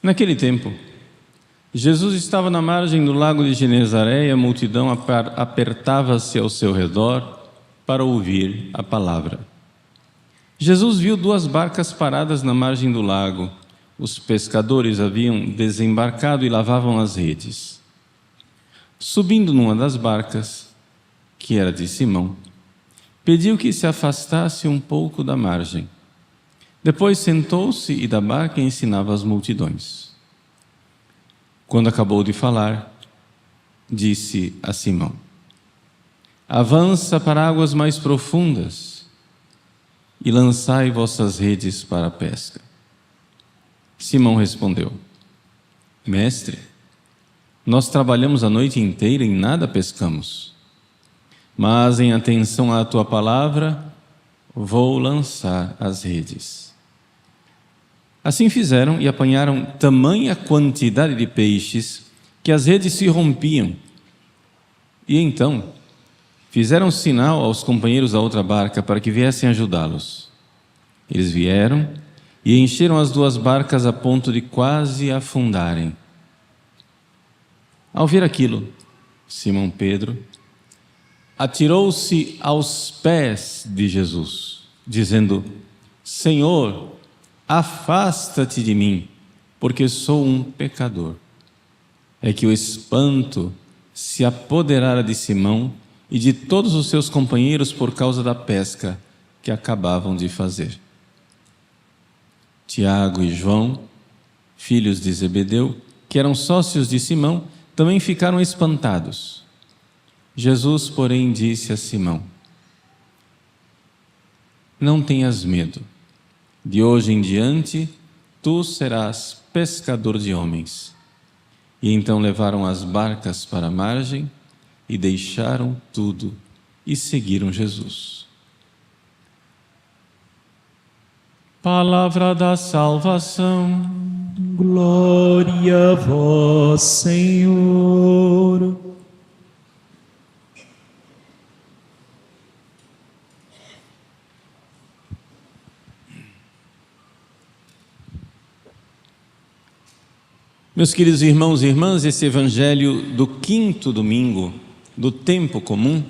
Naquele tempo, Jesus estava na margem do lago de Genezaré e a multidão apertava-se ao seu redor para ouvir a palavra. Jesus viu 2 barcas paradas na margem do lago. Os pescadores haviam desembarcado e lavavam as redes. Subindo numa das barcas, que era de Simão, pediu que se afastasse um pouco da margem. Depois sentou-se e da barca ensinava as multidões. Quando acabou de falar, disse a Simão: avança para águas mais profundas e lançai vossas redes para a pesca. Simão respondeu: Mestre, nós trabalhamos a noite inteira e nada pescamos. Mas em atenção à tua palavra, vou lançar as redes. Assim fizeram e apanharam tamanha quantidade de peixes que as redes se rompiam. E então fizeram sinal aos companheiros da outra barca para que viessem ajudá-los. Eles vieram e encheram as 2 barcas a ponto de quase afundarem. Ao ver aquilo, Simão Pedro atirou-se aos pés de Jesus, dizendo: Senhor, afasta-te de mim, porque sou um pecador. É que o espanto se apoderara de Simão e de todos os seus companheiros por causa da pesca que acabavam de fazer. Tiago e João, filhos de Zebedeu, que eram sócios de Simão, também ficaram espantados. Jesus, porém, disse a Simão: não tenhas medo. De hoje em diante, tu serás pescador de homens. E então levaram as barcas para a margem e deixaram tudo e seguiram Jesus. Palavra da salvação. Glória a vós, Senhor. Meus queridos irmãos e irmãs, esse evangelho do 5º domingo do tempo comum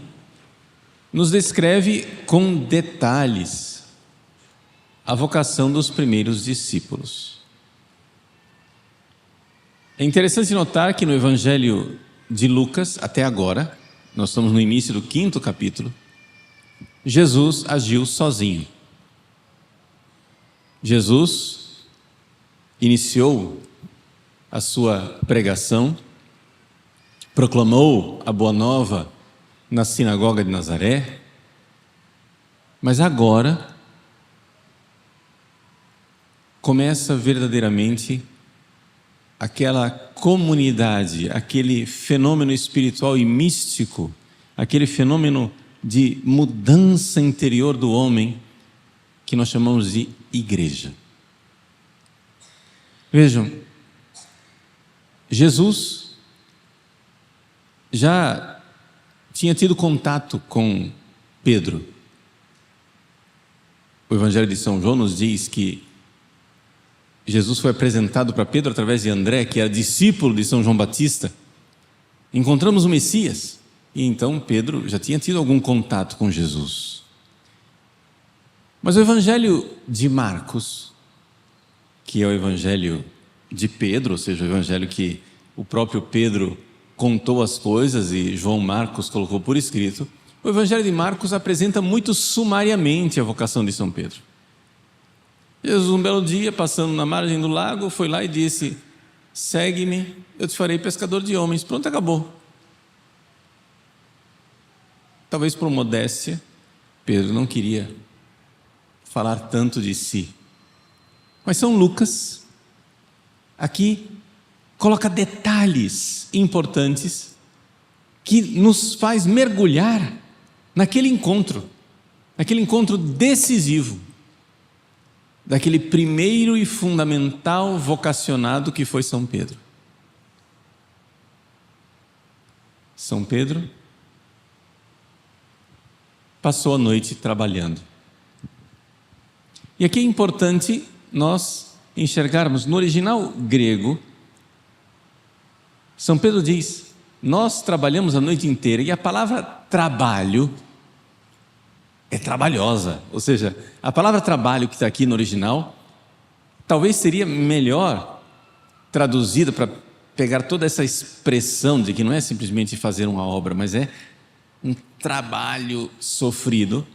nos descreve com detalhes a vocação dos primeiros discípulos. É interessante notar que no evangelho de Lucas, até agora, nós estamos no início do 5º capítulo, Jesus agiu sozinho. Jesus iniciou a sua pregação, proclamou a boa nova na sinagoga de Nazaré, mas agora começa verdadeiramente aquela comunidade, aquele fenômeno espiritual e místico, aquele fenômeno de mudança interior do homem que nós chamamos de igreja. Vejam, Jesus já tinha tido contato com Pedro. O Evangelho de São João nos diz que Jesus foi apresentado para Pedro através de André, que era discípulo de São João Batista. Encontramos o Messias. E então Pedro já tinha tido algum contato com Jesus. Mas o Evangelho de Marcos, que é o Evangelho de Pedro, ou seja, o Evangelho que o próprio Pedro contou as coisas e João Marcos colocou por escrito, o Evangelho de Marcos apresenta muito sumariamente a vocação de São Pedro. Jesus, um belo dia, passando na margem do lago, foi lá e disse: segue-me, eu te farei pescador de homens. Pronto, acabou. Talvez por modéstia, Pedro não queria falar tanto de si. Mas São Lucas aqui coloca detalhes importantes que nos faz mergulhar naquele encontro decisivo daquele primeiro e fundamental vocacionado que foi São Pedro. São Pedro passou a noite trabalhando. E aqui é importante nós enxergarmos, no original grego, São Pedro diz: nós trabalhamos a noite inteira, e a palavra trabalho é trabalhosa, ou seja, a palavra trabalho que está aqui no original, talvez seria melhor traduzida para pegar toda essa expressão de que não é simplesmente fazer uma obra, mas é um trabalho sofrido.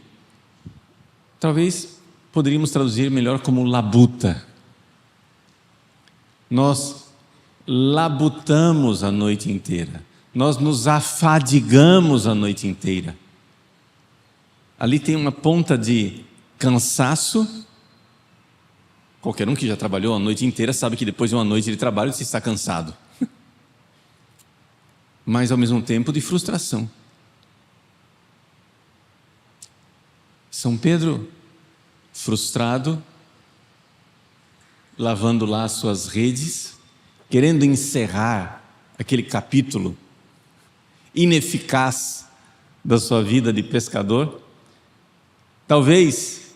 Talvez poderíamos traduzir melhor como labuta. Nós labutamos a noite inteira, nós nos afadigamos a noite inteira. Ali tem uma ponta de cansaço. Qualquer um que já trabalhou a noite inteira sabe que depois de uma noite de trabalho se está cansado. Mas ao mesmo tempo de frustração. São Pedro, frustrado, lavando lá as suas redes, querendo encerrar aquele capítulo ineficaz da sua vida de pescador, talvez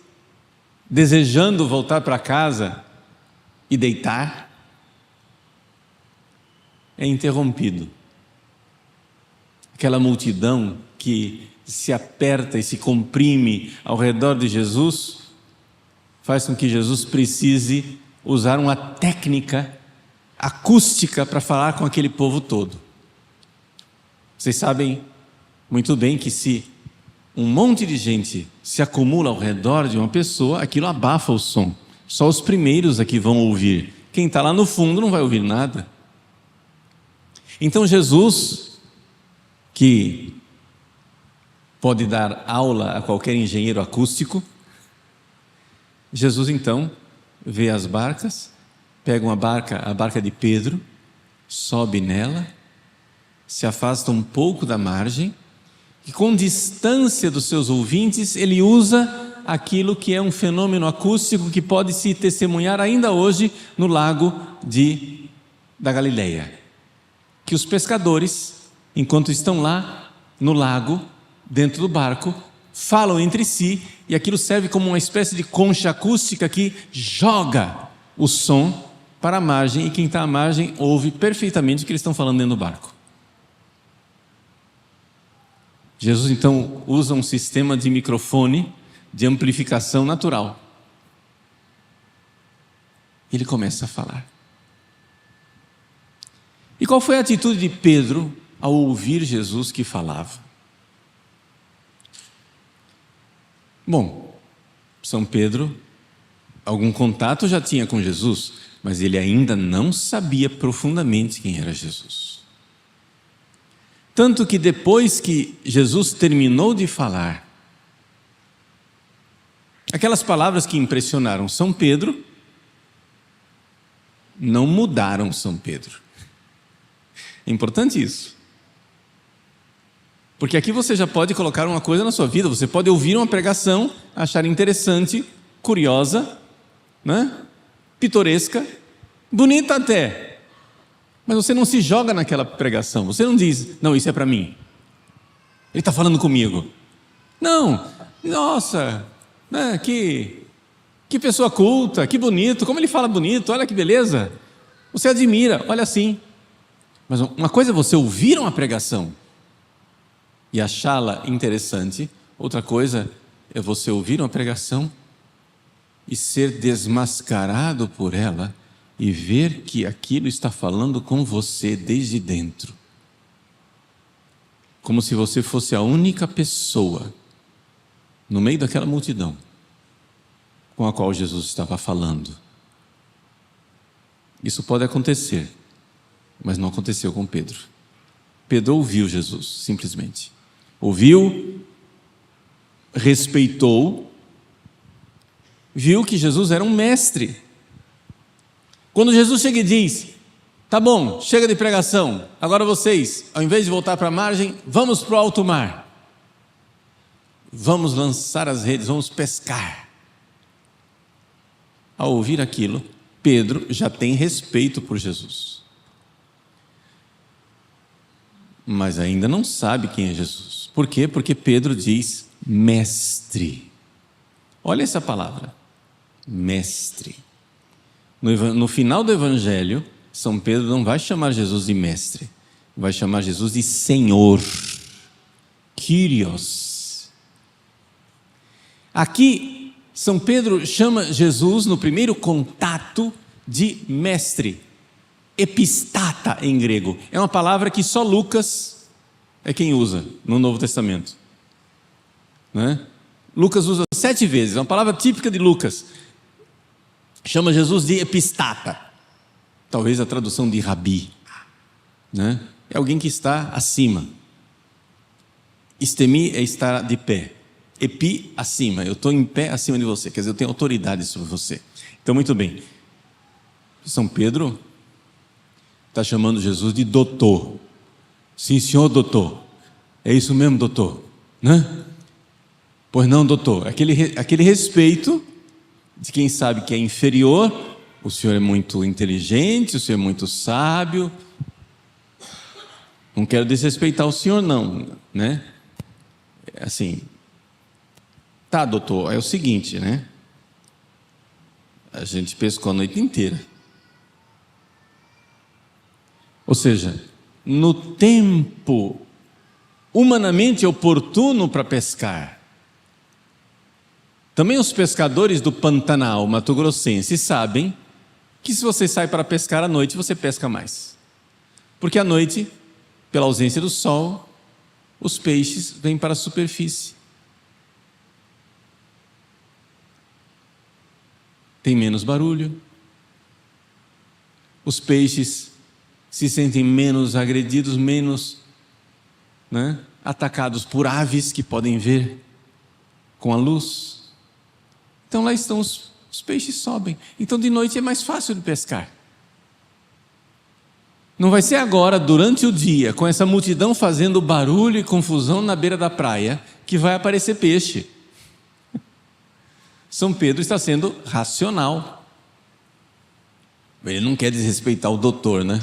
desejando voltar para casa e deitar, é interrompido. Aquela multidão que se aperta e se comprime ao redor de Jesus, faz com que Jesus precise usar uma técnica acústica para falar com aquele povo todo. Vocês sabem muito bem que se um monte de gente se acumula ao redor de uma pessoa, aquilo abafa o som. Só os primeiros aqui vão ouvir. Quem está lá no fundo não vai ouvir nada. Então Jesus, que pode dar aula a qualquer engenheiro acústico, Jesus então vê as barcas, pega a barca de Pedro, sobe nela, se afasta um pouco da margem, e com distância dos seus ouvintes, ele usa aquilo que é um fenômeno acústico que pode se testemunhar ainda hoje no lago da Galileia. Que os pescadores, enquanto estão lá no lago, dentro do barco, falam entre si, e aquilo serve como uma espécie de concha acústica que joga o som para a margem, e quem está à margem ouve perfeitamente o que eles estão falando dentro do barco. Jesus então usa um sistema de microfone de amplificação natural. Ele começa a falar. E qual foi a atitude de Pedro ao ouvir Jesus que falava? Bom, São Pedro, algum contato já tinha com Jesus, mas ele ainda não sabia profundamente quem era Jesus. Tanto que depois que Jesus terminou de falar, aquelas palavras que impressionaram São Pedro, não mudaram São Pedro. É importante isso. Porque aqui você já pode colocar uma coisa na sua vida, você pode ouvir uma pregação, achar interessante, curiosa, né? Pitoresca, bonita até. Mas você não se joga naquela pregação, você não diz, não, isso é para mim. Ele está falando comigo. Não, nossa, né, que pessoa culta, que bonito, como ele fala bonito, olha que beleza. Você admira, olha assim. Mas uma coisa é você ouvir uma pregação e achá-la interessante, outra coisa é você ouvir uma pregação e ser desmascarado por ela e ver que aquilo está falando com você desde dentro. Como se você fosse a única pessoa no meio daquela multidão com a qual Jesus estava falando. Isso pode acontecer, mas não aconteceu com Pedro. Pedro ouviu Jesus, simplesmente. Ouviu, respeitou, viu que Jesus era um mestre. Quando Jesus chega e diz, tá bom, chega de pregação, agora vocês, ao invés de voltar para a margem, vamos para o alto mar. Vamos lançar as redes, vamos pescar. Ao ouvir aquilo, Pedro já tem respeito por Jesus. Mas ainda não sabe quem é Jesus. Por quê? Porque Pedro diz, mestre. Olha essa palavra, mestre. No final do Evangelho, São Pedro não vai chamar Jesus de mestre, vai chamar Jesus de Senhor, Kyrios. Aqui, São Pedro chama Jesus, no primeiro contato, de mestre, epistata em grego. É uma palavra que só Lucas é quem usa no Novo Testamento. Né? Lucas usa 7 vezes, é uma palavra típica de Lucas. Chama Jesus de epistata, talvez a tradução de rabi, né? É alguém que está acima. Estemi é estar de pé, epi, acima, eu estou em pé acima de você, quer dizer, eu tenho autoridade sobre você. Então, muito bem, São Pedro está chamando Jesus de doutor. Sim, senhor doutor, é isso mesmo, doutor, né? Pois não, doutor, aquele respeito de quem sabe que é inferior. O senhor é muito inteligente, o senhor é muito sábio, não quero desrespeitar o senhor não, né? Assim, tá, doutor, é o seguinte, né? A gente pescou a noite inteira. Ou seja, no tempo humanamente oportuno para pescar. Também os pescadores do Pantanal mato-grossense sabem que se você sai para pescar à noite, você pesca mais. Porque à noite, pela ausência do sol, os peixes vêm para a superfície. Tem menos barulho. Os peixes se sentem menos agredidos, menos, né, atacados por aves que podem ver com a luz. Então lá estão os peixes sobem. Então de noite é mais fácil de pescar. Não vai ser agora, durante o dia, com essa multidão fazendo barulho e confusão na beira da praia, que vai aparecer peixe. São Pedro está sendo racional. Ele não quer desrespeitar o doutor, né?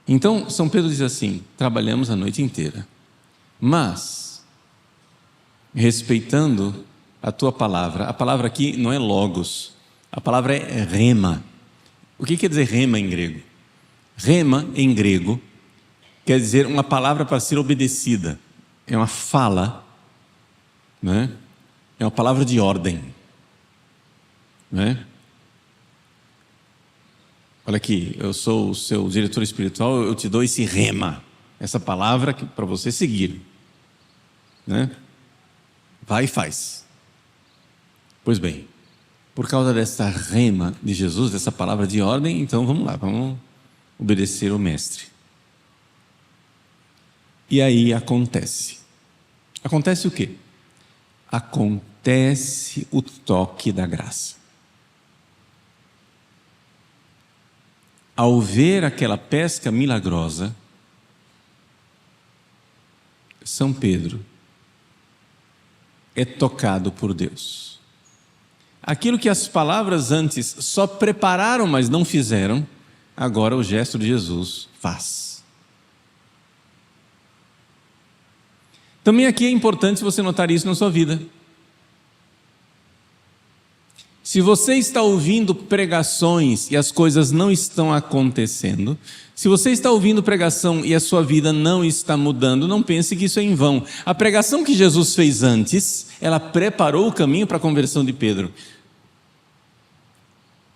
Então São Pedro diz assim: trabalhamos a noite inteira, mas respeitando a tua palavra. A palavra aqui não é logos, a palavra é rema. O que quer dizer rema em grego? Rema em grego quer dizer uma palavra para ser obedecida, é uma fala, né? É uma palavra de ordem, né? Olha aqui, eu sou o seu diretor espiritual, eu te dou esse rema, essa palavra para você seguir, né? Vai e faz. Pois bem, por causa dessa rema de Jesus, dessa palavra de ordem, então vamos lá, vamos obedecer o mestre. E aí acontece o quê? Acontece o toque da graça. Ao ver aquela pesca milagrosa, São Pedro é tocado por Deus. Aquilo que as palavras antes só prepararam, mas não fizeram, agora o gesto de Jesus faz. Também aqui é importante você notar isso na sua vida. Se você está ouvindo pregações e as coisas não estão acontecendo, se você está ouvindo pregação e a sua vida não está mudando, não pense que isso é em vão. A pregação que Jesus fez antes, ela preparou o caminho para a conversão de Pedro.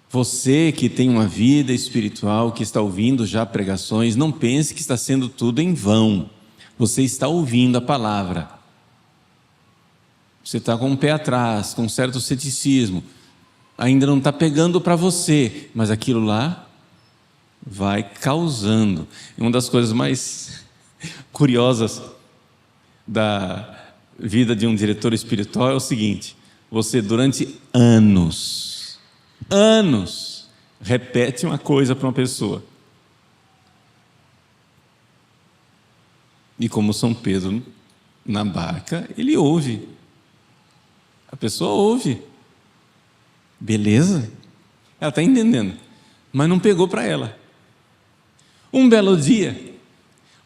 Você que tem uma vida espiritual, que está ouvindo já pregações, não pense que está sendo tudo em vão. Você está ouvindo a palavra. Você está com um pé atrás, com um certo ceticismo. Ainda não está pegando para você, mas aquilo lá vai causando. Uma das coisas mais curiosas da vida de um diretor espiritual é o seguinte: você durante anos, repete uma coisa para uma pessoa. E como São Pedro na barca, ele ouve. A pessoa ouve. Beleza? Ela está entendendo, mas não pegou para ela. Um belo dia,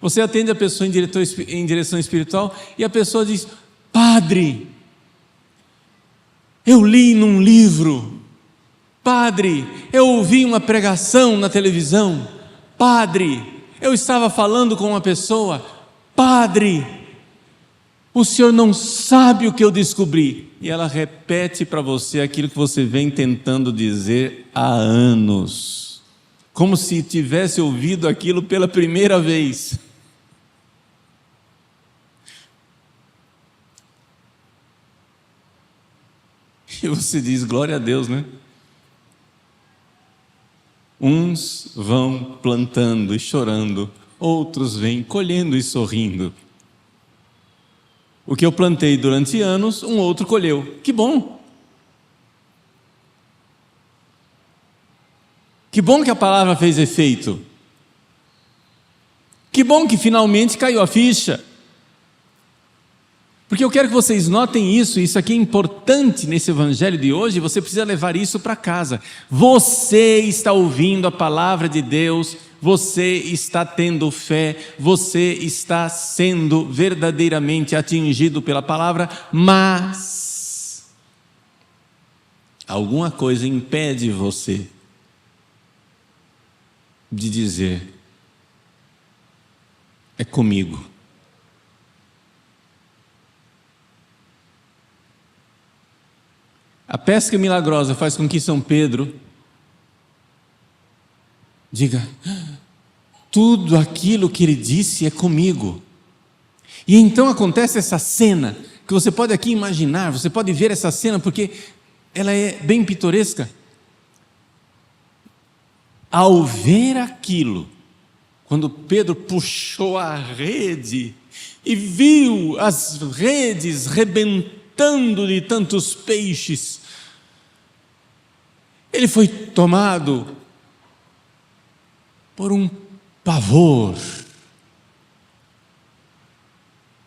você atende a pessoa em direção espiritual e a pessoa diz: padre, eu li num livro Padre, eu ouvi uma pregação na televisão. Padre, eu estava falando com uma pessoa. Padre, o senhor não sabe o que eu descobri. E ela repete para você aquilo que você vem tentando dizer há anos, como se tivesse ouvido aquilo pela primeira vez. E você diz, glória a Deus, né? Uns vão plantando e chorando, outros vêm colhendo e sorrindo. O que eu plantei durante anos, um outro colheu. Que bom! Que bom que a palavra fez efeito. Que bom que finalmente caiu a ficha. Porque eu quero que vocês notem isso aqui é importante nesse evangelho de hoje, você precisa levar isso para casa. Você está ouvindo a palavra de Deus, você está tendo fé, você está sendo verdadeiramente atingido pela palavra, mas alguma coisa impede você de dizer, é comigo. A pesca milagrosa faz com que São Pedro diga, tudo aquilo que ele disse é comigo. E então acontece essa cena, que você pode aqui imaginar, você pode ver essa cena, porque ela é bem pitoresca. Ao ver aquilo, quando Pedro puxou a rede e viu as redes rebentando de tantos peixes, ele foi tomado por um pavor,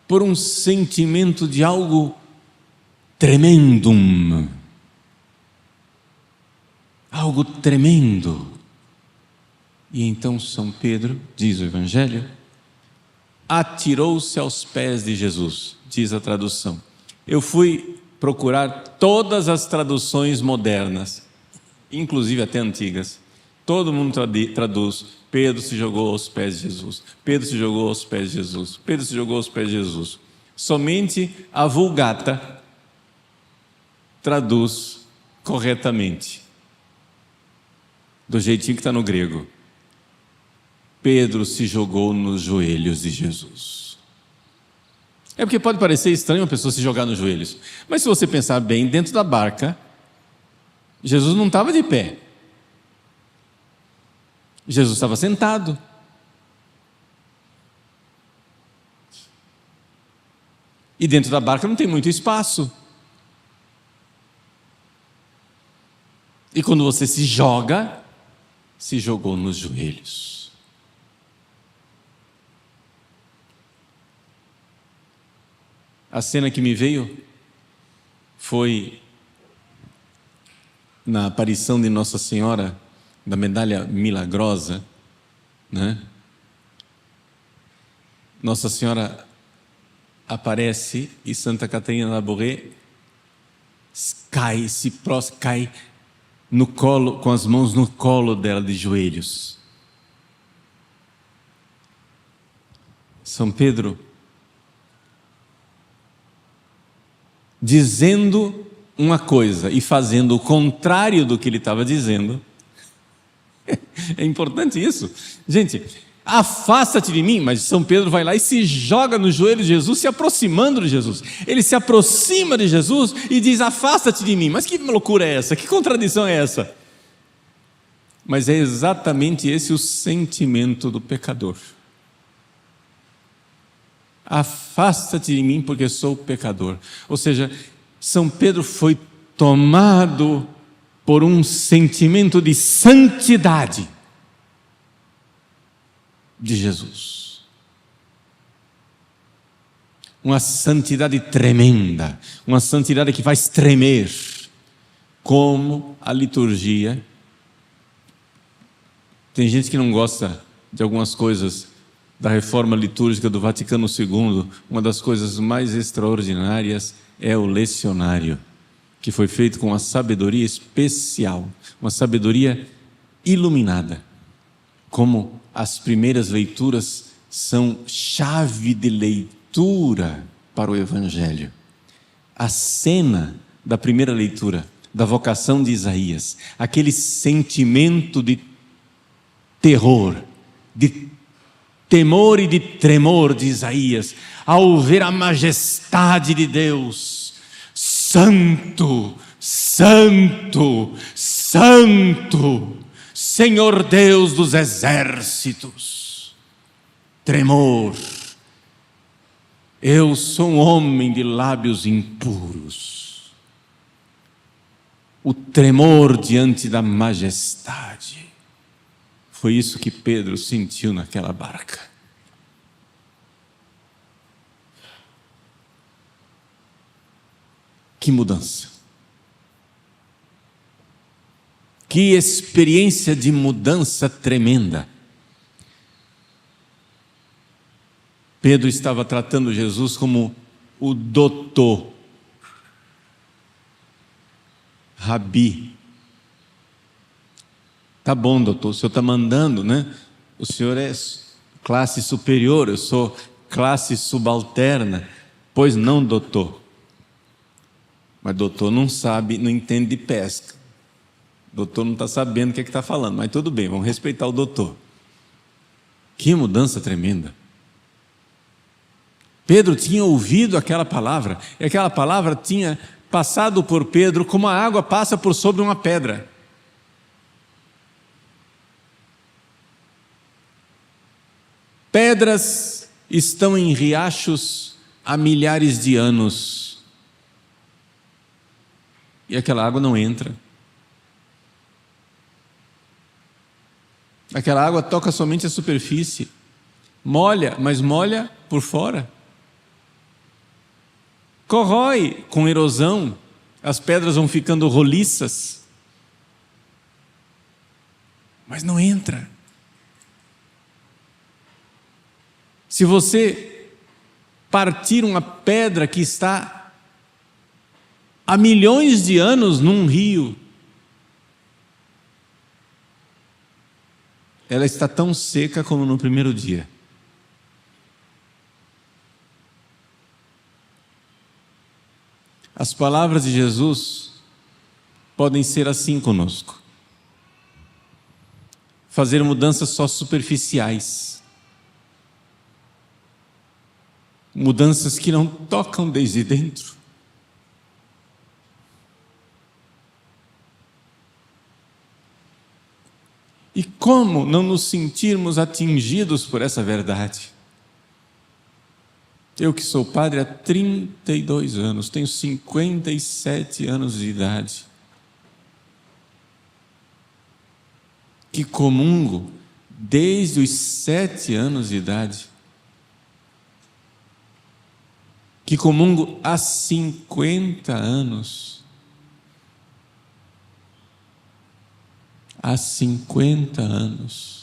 por um sentimento de algo tremendum, algo tremendo. E então São Pedro, diz o Evangelho, atirou-se aos pés de Jesus, diz a tradução. Eu fui procurar todas as traduções modernas, inclusive até antigas. Todo mundo traduz, Pedro se jogou aos pés de Jesus, Pedro se jogou aos pés de Jesus, Pedro se jogou aos pés de Jesus. Somente a Vulgata traduz corretamente, do jeitinho que está no grego. Pedro se jogou nos joelhos de Jesus. É porque pode parecer estranho uma pessoa se jogar nos joelhos, mas se você pensar bem, dentro da barca, Jesus não estava de pé. Jesus estava sentado. E dentro da barca não tem muito espaço. E quando você se joga, se jogou nos joelhos. A cena que me veio foi na aparição de Nossa Senhora da medalha milagrosa, né? Nossa Senhora aparece e Santa Catarina Labouré cai no colo, com as mãos no colo dela de joelhos. São Pedro dizendo uma coisa e fazendo o contrário do que ele estava dizendo. É importante isso. Gente, afasta-te de mim, mas São Pedro vai lá e se joga no joelho de Jesus, se aproximando de Jesus. Ele se aproxima de Jesus e diz, afasta-te de mim. Mas que loucura é essa? Que contradição é essa? Mas é exatamente esse o sentimento do pecador. Afasta-te de mim porque sou pecador. Ou seja, São Pedro foi tomado por um sentimento de santidade de Jesus. Uma santidade tremenda, uma santidade que faz tremer, como a liturgia. Tem gente que não gosta de algumas coisas da reforma litúrgica do Vaticano II. Uma das coisas mais extraordinárias é o lecionário. que foi feito com uma sabedoria especial, uma sabedoria iluminada, como as primeiras leituras são chave de leitura para o Evangelho. A cena da primeira leitura, da vocação de Isaías, aquele sentimento de terror, de temor e de tremor de Isaías, ao ver a majestade de Deus, santo, santo, santo, Senhor Deus dos exércitos. Tremor. Eu sou um homem de lábios impuros. O tremor diante da majestade. Foi isso que Pedro sentiu naquela barca. Que mudança. Que experiência de mudança tremenda. Pedro estava tratando Jesus como o doutor, Rabi. Tá bom, doutor, o senhor está mandando, né? O senhor é classe superior, eu sou classe subalterna. Pois não, doutor. Mas doutor não sabe, não entende de pesca. O doutor não está sabendo o que está falando, mas tudo bem, vamos respeitar o doutor. Que mudança tremenda. Pedro tinha ouvido aquela palavra, e aquela palavra tinha passado por Pedro como a água passa por sobre uma pedra. Pedras estão em riachos há milhares de anos, e aquela água não entra. Aquela água toca somente a superfície, molha, mas molha por fora. Corrói com erosão, as pedras vão ficando roliças, mas não entra. Se você partir uma pedra que está há milhões de anos num rio, ela está tão seca como no primeiro dia. As palavras de Jesus podem ser assim conosco. Fazer mudanças só superficiais. Mudanças que não tocam desde dentro. E como não nos sentirmos atingidos por essa verdade? Eu que sou padre há 32 anos, tenho 57 anos de idade, que comungo desde os 7 anos de idade, que comungo há 50 anos, há 50 anos,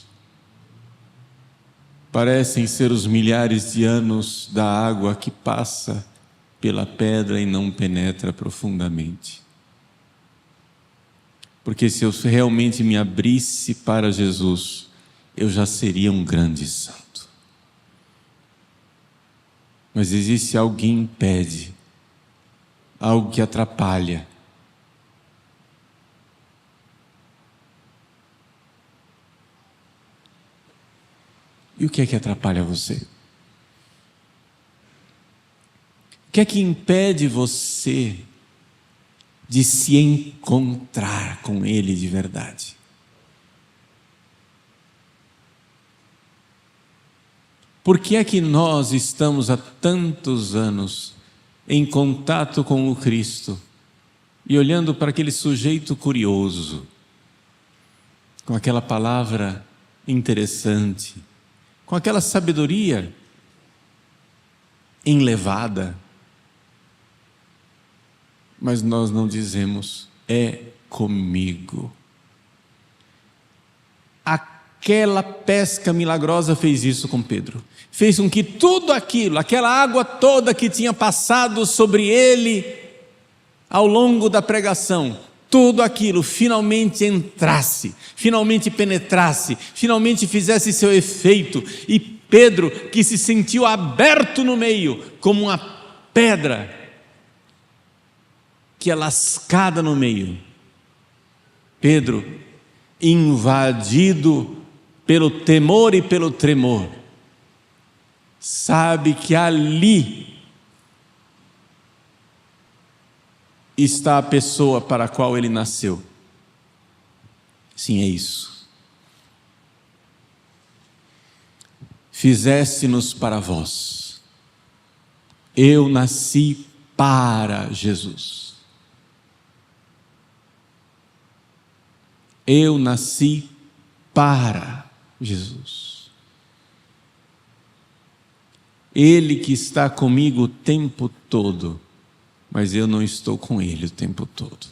parecem ser os milhares de anos da água que passa pela pedra e não penetra profundamente. Porque se eu realmente me abrisse para Jesus, eu já seria um grande santo. Mas existe algo que impede, algo que atrapalha. E o que é que atrapalha você? O que é que impede você de se encontrar com Ele de verdade? Por que é que nós estamos há tantos anos em contato com o Cristo e olhando para aquele sujeito curioso, com aquela palavra interessante, com aquela sabedoria enlevada, mas nós não dizemos, é comigo. Aquela pesca milagrosa fez isso com Pedro, fez com que tudo aquilo, aquela água toda que tinha passado sobre ele, ao longo da pregação, tudo aquilo finalmente entrasse, finalmente penetrasse, finalmente fizesse seu efeito, e Pedro, que se sentiu aberto no meio, como uma pedra que é lascada no meio, Pedro, invadido pelo temor e pelo tremor, sabe que ali está a pessoa para a qual ele nasceu. Sim, é isso. Fizeste-nos para vós. Eu nasci para Jesus. Eu nasci para Jesus. Ele que está comigo o tempo todo, mas eu não estou com Ele o tempo todo.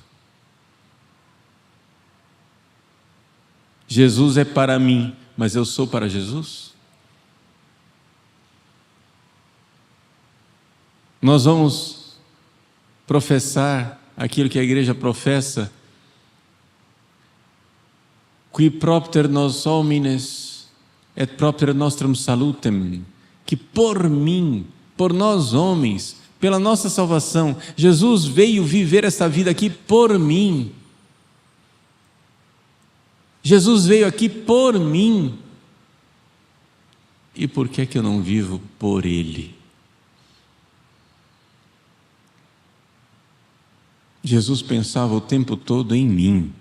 Jesus é para mim, mas eu sou para Jesus? Nós vamos professar aquilo que a igreja professa, qui propter nos homines et propter nostrum salutem, que por mim, por nós homens, pela nossa salvação, Jesus veio viver esta vida aqui por mim. Jesus veio aqui por mim. E por que é que eu não vivo por Ele? Jesus pensava o tempo todo em mim.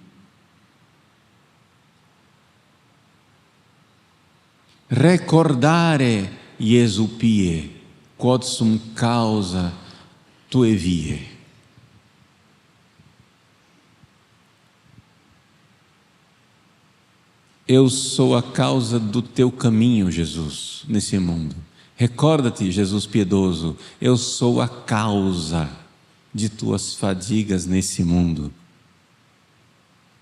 Recordare Iesu pie, quod sum causa tue vie. Eu sou a causa do teu caminho, Jesus, nesse mundo. Recorda-te, Jesus piedoso, eu sou a causa de tuas fadigas nesse mundo.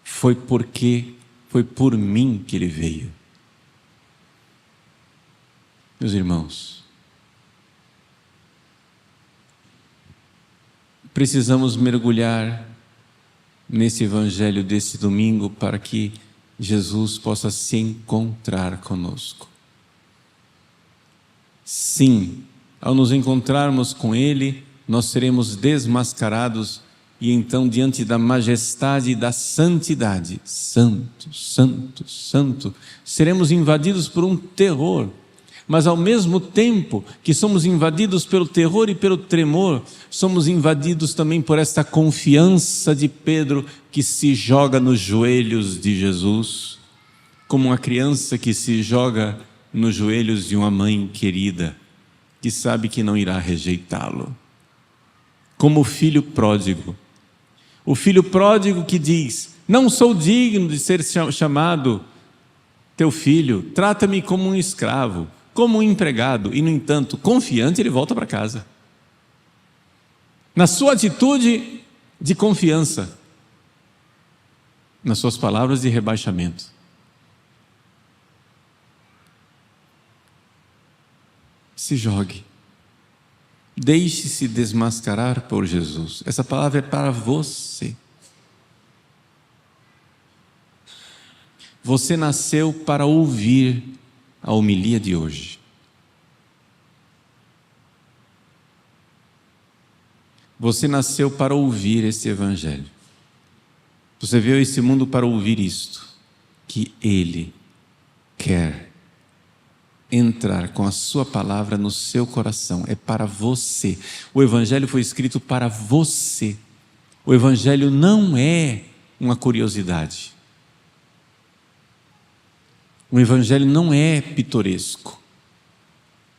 Foi por mim que Ele veio. Meus irmãos, precisamos mergulhar nesse evangelho desse domingo para que Jesus possa se encontrar conosco. Sim, ao nos encontrarmos com Ele, nós seremos desmascarados e então diante da majestade e da santidade, santo, santo, santo, seremos invadidos por um terror. Mas ao mesmo tempo que somos invadidos pelo terror e pelo tremor, somos invadidos também por esta confiança de Pedro que se joga nos joelhos de Jesus, como uma criança que se joga nos joelhos de uma mãe querida, que sabe que não irá rejeitá-lo. Como o filho pródigo que diz: não sou digno de ser chamado teu filho, trata-me como um escravo, como um empregado, e no entanto, confiante, ele volta para casa. Na sua atitude de confiança, nas suas palavras de rebaixamento. Se jogue, deixe-se desmascarar por Jesus. Essa palavra é para você. Você nasceu para ouvir a homilia de hoje. Você nasceu para ouvir esse evangelho. Você veio a esse mundo para ouvir isto, que Ele quer entrar com a sua palavra no seu coração. É para você. O evangelho foi escrito para você. O evangelho não é uma curiosidade. O evangelho não é pitoresco.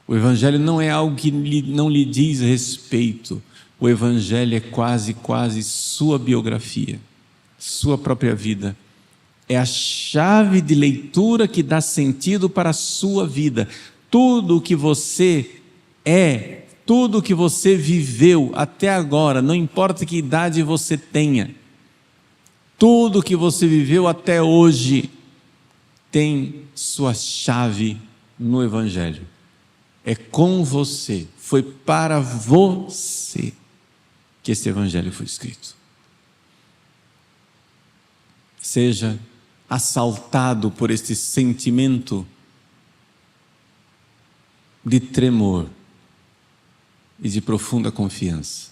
O evangelho não é algo que não lhe diz respeito. O evangelho é quase sua biografia, sua própria vida. É a chave de leitura que dá sentido para a sua vida. Tudo o que você é, tudo o que você viveu até agora, não importa que idade você tenha, tudo o que você viveu até hoje tem sua chave no evangelho. É com você, foi para você. que este evangelho foi escrito. Seja assaltado por este sentimento de tremor e de profunda confiança.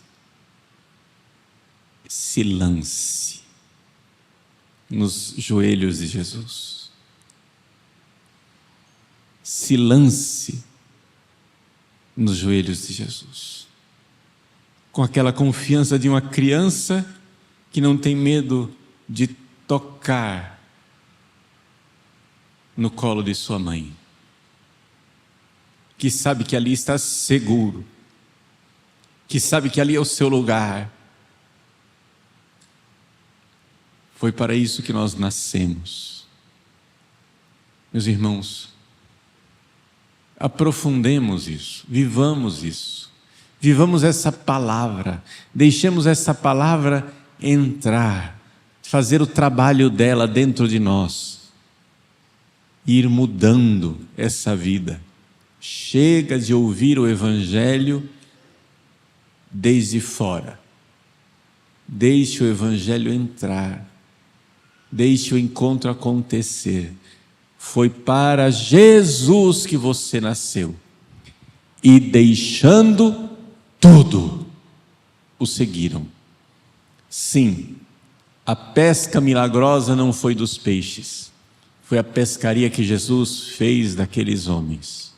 Se lance nos joelhos de Jesus. Se lance nos joelhos de Jesus. Com aquela confiança de uma criança que não tem medo de tocar no colo de sua mãe, que sabe que ali está seguro, que sabe que ali é o seu lugar. Foi para isso que nós nascemos. Meus irmãos, aprofundemos isso, vivamos essa palavra, deixemos essa palavra entrar, fazer o trabalho dela dentro de nós, ir mudando essa vida. Chega de ouvir o evangelho desde fora, deixe o evangelho entrar, deixe o encontro acontecer. Foi para Jesus que você nasceu, e deixando tudo, o seguiram. Sim, a pesca milagrosa não foi dos peixes, foi a pescaria que Jesus fez daqueles homens.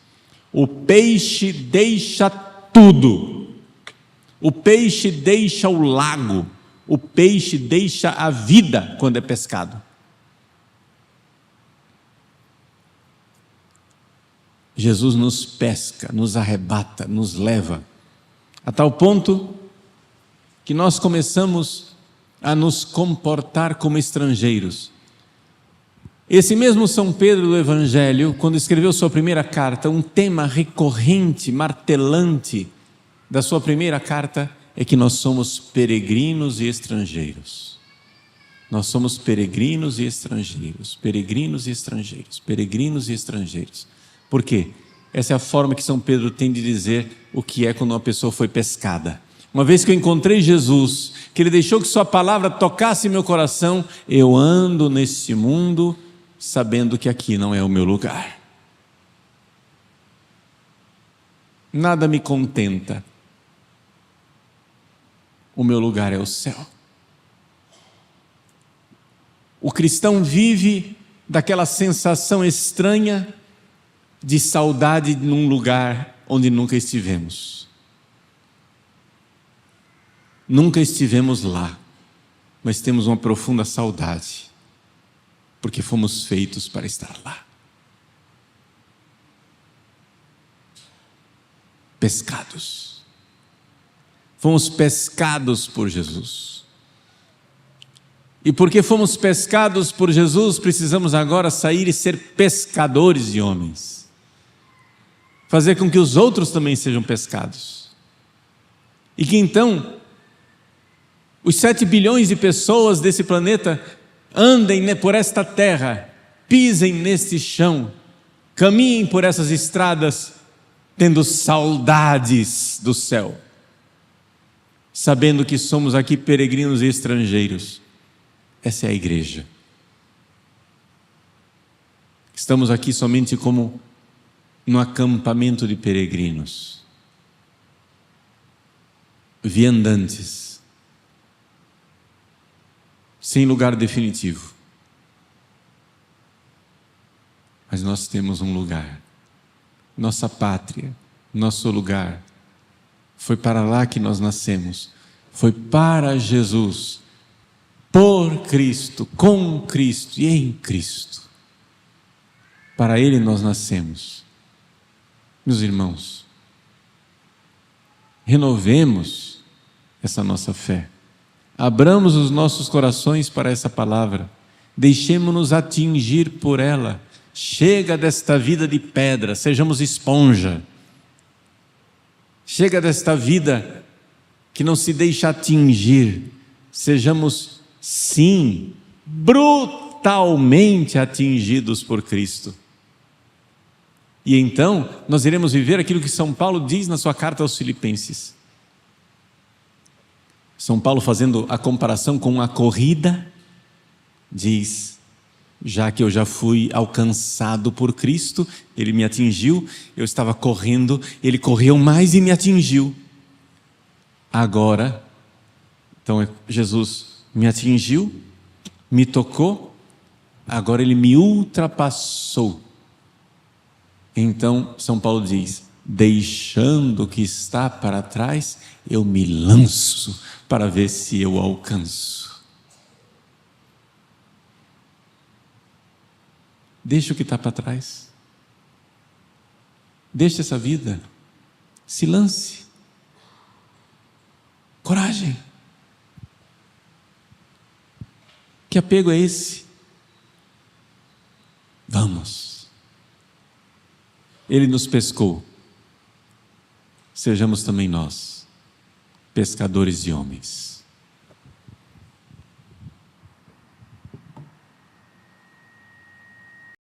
O peixe deixa tudo, o peixe deixa o lago, o peixe deixa a vida quando é pescado. Jesus nos pesca, nos arrebata, nos leva, a tal ponto que nós começamos a nos comportar como estrangeiros. Esse mesmo São Pedro do Evangelho, quando escreveu sua primeira carta, um tema recorrente, martelante da sua primeira carta é que nós somos peregrinos e estrangeiros. Nós somos peregrinos e estrangeiros, peregrinos e estrangeiros, peregrinos e estrangeiros. Por quê? Essa é a forma que São Pedro tem de dizer o que é quando uma pessoa foi pescada. Uma vez que eu encontrei Jesus, que Ele deixou que sua palavra tocasse meu coração, eu ando nesse mundo sabendo que aqui não é o meu lugar. Nada me contenta. O meu lugar é o céu. O cristão vive daquela sensação estranha de saudade num lugar onde nunca estivemos. Nunca estivemos lá, mas temos uma profunda saudade, porque fomos feitos para estar lá. Pescados. Fomos pescados por Jesus. E porque fomos pescados por Jesus, precisamos agora sair e ser pescadores de homens. Fazer com que os outros também sejam pescados. E que então os 7 bilhões de pessoas desse planeta andem por esta terra, pisem neste chão, caminhem por essas estradas, tendo saudades do céu, sabendo que somos aqui peregrinos e estrangeiros. Essa é a igreja. Estamos aqui somente como num acampamento de peregrinos, viandantes, sem lugar definitivo. Mas nós temos um lugar, nossa pátria, nosso lugar. Foi para lá que nós nascemos, foi para Jesus, por Cristo, com Cristo e em Cristo. Para Ele nós nascemos. Meus irmãos, renovemos essa nossa fé. Abramos os nossos corações para essa palavra. Deixemo-nos atingir por ela. Chega desta vida de pedra, sejamos esponja. Chega desta vida que não se deixa atingir. Sejamos, sim, brutalmente atingidos por Cristo. E então nós iremos viver aquilo que São Paulo diz na sua carta aos Filipenses. São Paulo, fazendo a comparação com a corrida, diz: já que eu já fui alcançado por Cristo, Ele me atingiu, eu estava correndo, Ele correu mais e me atingiu. Agora, então Jesus me atingiu, me tocou, agora Ele me ultrapassou. Então, São Paulo diz: deixando o que está para trás, eu me lanço para ver se eu alcanço. Deixa o que está para trás. Deixa essa vida. Se lance. Coragem. Que apego é esse? Vamos. Ele nos pescou. Sejamos também nós pescadores de homens.